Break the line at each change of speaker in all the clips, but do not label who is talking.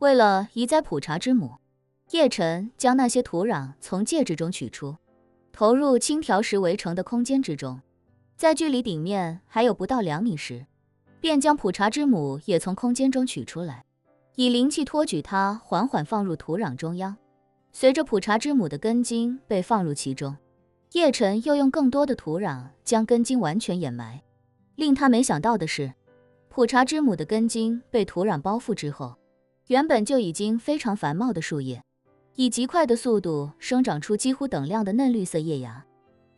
为了移栽普查之母，叶晨将那些土壤从戒指中取出，投入青条石围成的空间之中。在距离顶面还有不到2米时，便将普查之母也从空间中取出来，以灵气托举它，缓缓放入土壤中央。随着普查之母的根茎被放入其中，叶晨又用更多的土壤将根茎完全掩埋。令他没想到的是，普查之母的根茎被土壤包覆之后，原本就已经非常繁茂的树叶，以极快的速度生长出几乎等量的嫩绿色叶芽。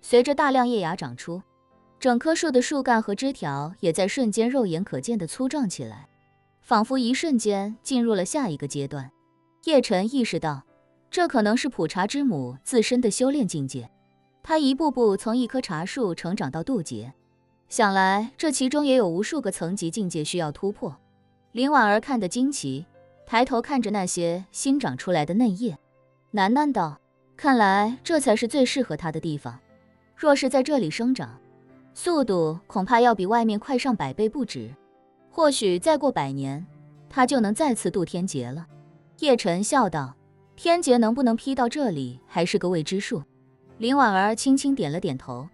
随着大量叶芽长出，整棵树的树干和枝条也在瞬间肉眼可见地粗壮起来，仿佛一瞬间进入了下一个阶段。叶晨意识到，这可能是普查之母自身的修炼境界。他一步步从一棵茶树成长到渡劫，想来这其中也有无数个层级境界需要突破。林婉儿看得惊奇，抬头看着那些新长出来的嫩叶，喃喃道：“看来这才是最适合他的地方。若是在这里生长，速度恐怕要比外面快上100倍不止。或许再过100年，他就能再次渡天劫了。”叶晨笑道：“天劫能不能劈到这里，还是个未知数。”林婉儿轻轻点了点头，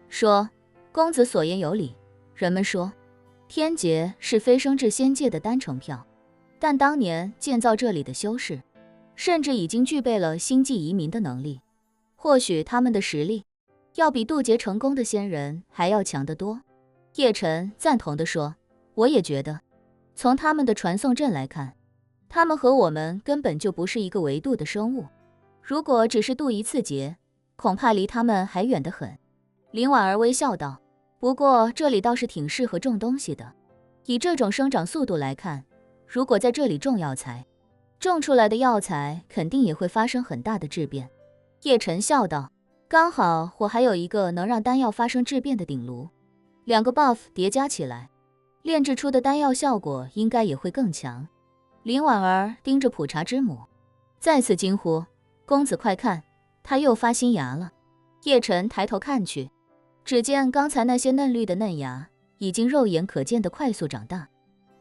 说：“公子所言有理。人们说，天劫是飞升至仙界的单程票，但当年建造这里的修士，甚至已经具备了星际移民的能力。或许他们的实力，要比渡劫成功的仙人还要强得多。”叶晨赞同地说：“我也觉得，从他们的传送阵来看，他们和我们根本就不是一个维度的生物。如果只是渡一次劫，恐怕离他们还远得很。”林婉儿微笑道：“不过这里倒是挺适合种东西的。以这种生长速度来看，如果在这里种药材，种出来的药材肯定也会发生很大的质变。”叶晨笑道：“刚好我还有一个能让丹药发生质变的鼎炉，2个 buff 叠加起来，炼制出的丹药效果应该也会更强。”林婉儿盯着普查之母，再次惊呼：“公子快看，它又发新芽了！”叶晨抬头看去，只见刚才那些嫩绿的嫩芽已经肉眼可见的快速长大，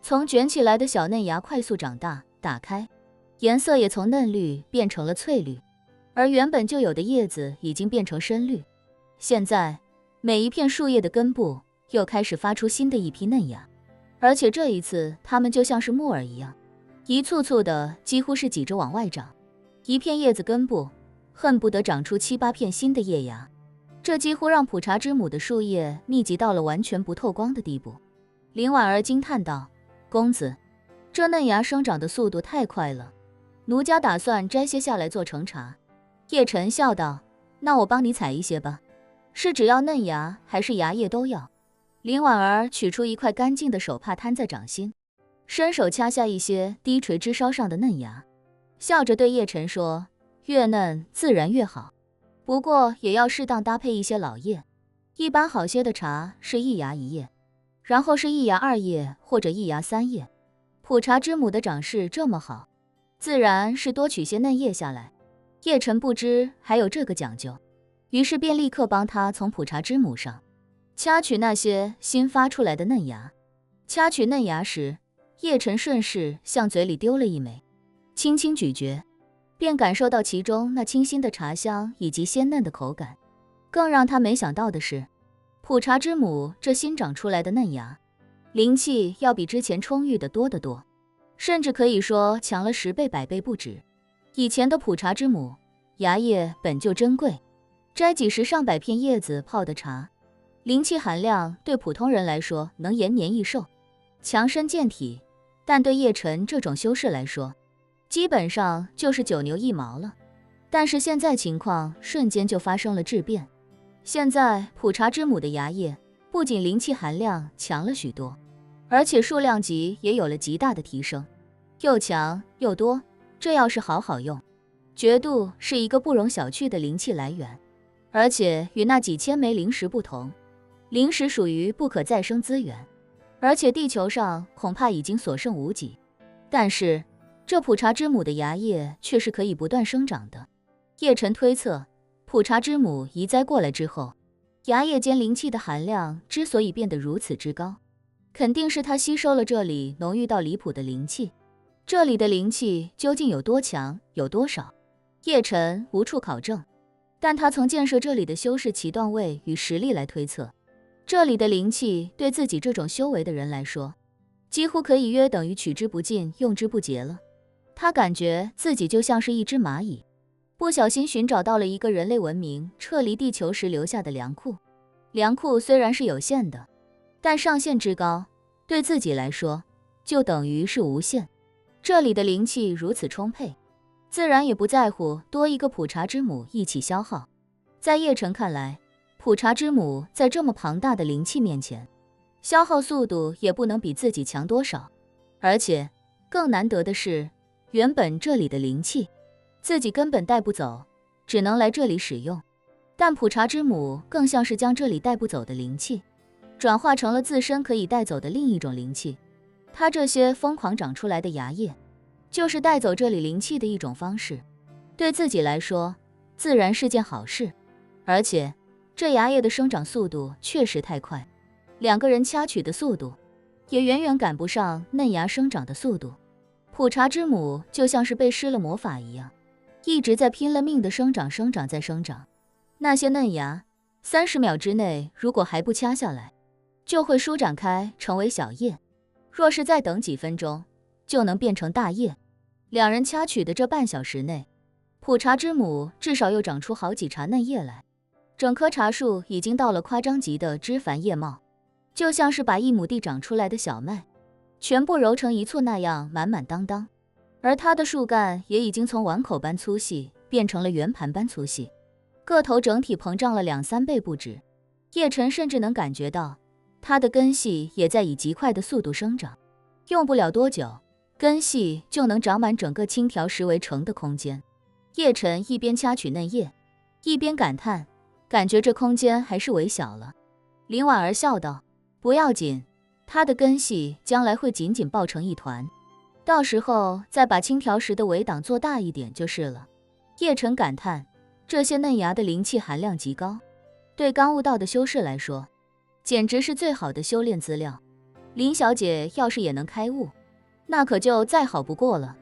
从卷起来的小嫩芽快速长大，打开，颜色也从嫩绿变成了翠绿，而原本就有的叶子已经变成深绿。现在每一片树叶的根部又开始发出新的一批嫩芽，而且这一次它们就像是木耳一样，一簇簇的几乎是挤着往外长，一片叶子根部恨不得长出7、8片新的叶芽，这几乎让普查之母的树叶密集到了完全不透光的地步。林婉儿惊叹道：“公子，这嫩芽生长的速度太快了，奴家打算摘些下来做成茶。”叶晨笑道：“那我帮你采一些吧，是只要嫩芽还是芽叶都要？”林婉儿取出一块干净的手帕摊在掌心，伸手掐下一些低垂枝梢上的嫩芽，笑着对叶晨说：“越嫩自然越好，不过也要适当搭配一些老叶。一般好些的茶是1芽1叶，然后是1芽2叶或者1芽3叶。普查之母的长势这么好，自然是多取些嫩叶下来。”叶晨不知还有这个讲究，于是便立刻帮他从普查之母上掐取那些新发出来的嫩芽。掐取嫩芽时，叶晨顺势向嘴里丢了一枚，轻轻咀嚼，便感受到其中那清新的茶香以及鲜嫩的口感。更让他没想到的是，普查之母这新长出来的嫩芽，灵气要比之前充裕的多得多，甚至可以说强了10倍、100倍不止。以前的普查之母芽叶本就珍贵，摘几十上百片叶子泡的茶，灵气含量对普通人来说能延年益寿，强身健体，但对叶晨这种修士来说，基本上就是9牛1毛了。但是现在情况瞬间就发生了质变，现在普查之母的芽叶不仅灵气含量强了许多，而且数量级也有了极大的提升，又强又多，这要是好用，绝度是一个不容小觑的灵气来源。而且与那几千枚灵石不同，灵石属于不可再生资源，而且地球上恐怕已经所剩无几，但是这普查之母的芽叶却是可以不断生长的。叶晨推测，普查之母移栽过来之后，芽叶间灵气的含量之所以变得如此之高，肯定是它吸收了这里浓郁到离谱的灵气，这里的灵气究竟有多强，有多少？叶晨无处考证，但他从建设这里的修士旗段位与实力来推测，这里的灵气对自己这种修为的人来说，几乎可以约等于取之不尽，用之不竭了。他感觉自己就像是一只蚂蚁，不小心寻找到了一个人类文明撤离地球时留下的粮库。粮库虽然是有限的，但上限之高，对自己来说就等于是无限。这里的灵气如此充沛，自然也不在乎多一个普查之母一起消耗。在叶晨看来，普查之母在这么庞大的灵气面前，消耗速度也不能比自己强多少。而且更难得的是，原本这里的灵气自己根本带不走，只能来这里使用。但普查之母更像是将这里带不走的灵气转化成了自身可以带走的另一种灵气。它这些疯狂长出来的芽叶，就是带走这里灵气的一种方式。对自己来说，自然是件好事。而且这芽叶的生长速度确实太快，两个人掐取的速度也远远赶不上嫩芽生长的速度。普查之母就像是被施了魔法一样，一直在拼了命的生长再生长。那些嫩芽30秒之内如果还不掐下来，就会舒展开成为小叶，若是再等几分钟，就能变成大叶。两人掐取的这半小时内，普查之母至少又长出好几茬嫩叶来，整棵茶树已经到了夸张级的枝繁叶茂，就像是把1亩地长出来的小麦全部揉成一簇那样满满当当。而它的树干也已经从碗口般粗细变成了圆盘般粗细，个头整体膨胀了2-3倍不止。叶晨甚至能感觉到它的根系也在以极快的速度生长，用不了多久，根系就能长满整个青条石围城的空间。叶晨一边掐取嫩叶，一边感叹，感觉这空间还是微小了。林婉儿笑道，不要紧，它的根系将来会紧紧抱成一团，到时候再把青条石的围挡做大一点就是了。叶晨感叹，这些嫩芽的灵气含量极高，对刚悟道的修士来说简直是最好的修炼资料。林小姐要是也能开悟，那可就再好不过了。